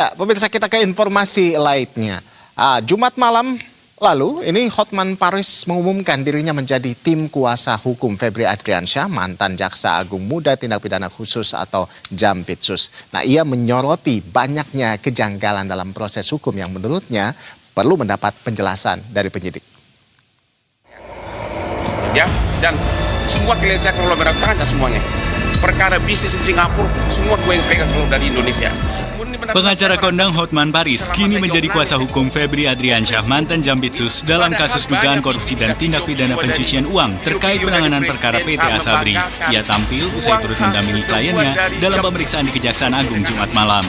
Ya, pemirsa, kita ke informasi lainnya. Jumat malam lalu, ini Hotman Paris mengumumkan dirinya menjadi tim kuasa hukum Febri Adriansyah, mantan Jaksa Agung Muda Tindak Pidana Khusus atau Jampitsus. Nah, ia menyoroti banyaknya kejanggalan dalam proses hukum yang menurutnya perlu mendapat penjelasan dari penyidik. Ya, dan semua klien saya konglomerat tanya semuanya. Perkara bisnis di Singapura, semua gue yang pegang keluar dari Indonesia. Pengacara kondang Hotman Paris kini menjadi kuasa hukum Febri Adriansyah, mantan Jampitsus, dalam kasus dugaan korupsi dan tindak pidana pencucian uang terkait penanganan perkara PT Asabri. Ia tampil usai turut mendampingi kliennya dalam pemeriksaan di Kejaksaan Agung Jumat malam.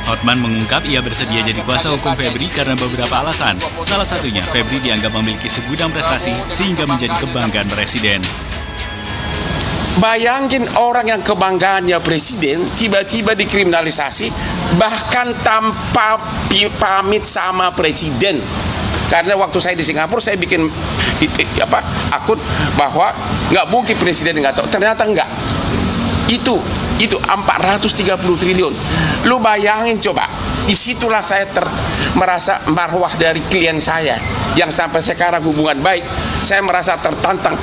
Hotman mengungkap ia bersedia jadi kuasa hukum Febri karena beberapa alasan. Salah satunya, Febri dianggap memiliki segudang prestasi sehingga menjadi kebanggaan Presiden. Bayangin orang yang kebanggaannya presiden tiba-tiba dikriminalisasi bahkan tanpa pamit sama presiden. Karena waktu saya di Singapura saya bikin akun bahwa nggak mungkin presiden nggak tahu. Ternyata nggak. Itu 430 triliun. Lu bayangin coba. Disitulah saya merasa marwah dari klien saya yang sampai sekarang hubungan baik. Saya merasa tertantang.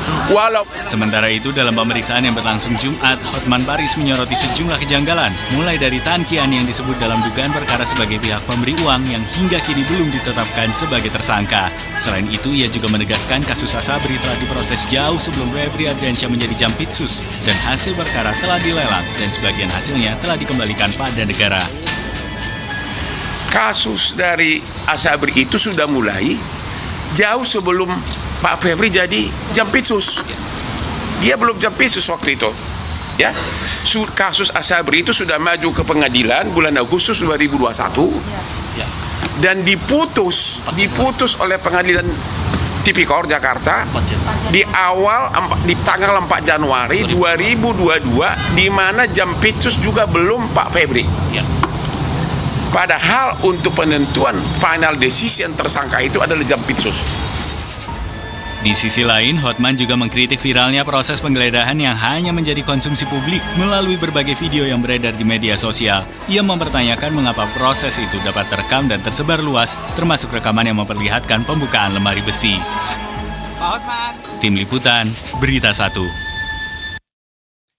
Sementara itu, dalam pemeriksaan yang berlangsung Jumat, Hotman Paris menyoroti sejumlah kejanggalan, mulai dari Tan Kian yang disebut dalam dugaan perkara sebagai pihak pemberi uang yang hingga kini belum ditetapkan sebagai tersangka. Selain itu, ia juga menegaskan kasus Asabri telah diproses jauh sebelum Febri Adriansyah menjadi Jampitsus dan hasil perkara telah dilelang dan sebagian hasilnya telah dikembalikan pada negara. Kasus dari Asabri itu sudah mulai jauh sebelum Pak Febri jadi Jampitsus. Dia belum Jampitsus waktu itu. Ya, kasus Asabri itu sudah maju ke pengadilan bulan Agustus 2021 dan diputus oleh pengadilan Tipikor Jakarta di tanggal 4 Januari 2022, di mana Jampitsus juga belum Pak Febri. Padahal untuk penentuan final decision tersangka itu adalah Jampitsus. Di sisi lain, Hotman juga mengkritik viralnya proses penggeledahan yang hanya menjadi konsumsi publik melalui berbagai video yang beredar di media sosial. Ia mempertanyakan mengapa proses itu dapat terekam dan tersebar luas, termasuk rekaman yang memperlihatkan pembukaan lemari besi. Tim Liputan, Berita 1.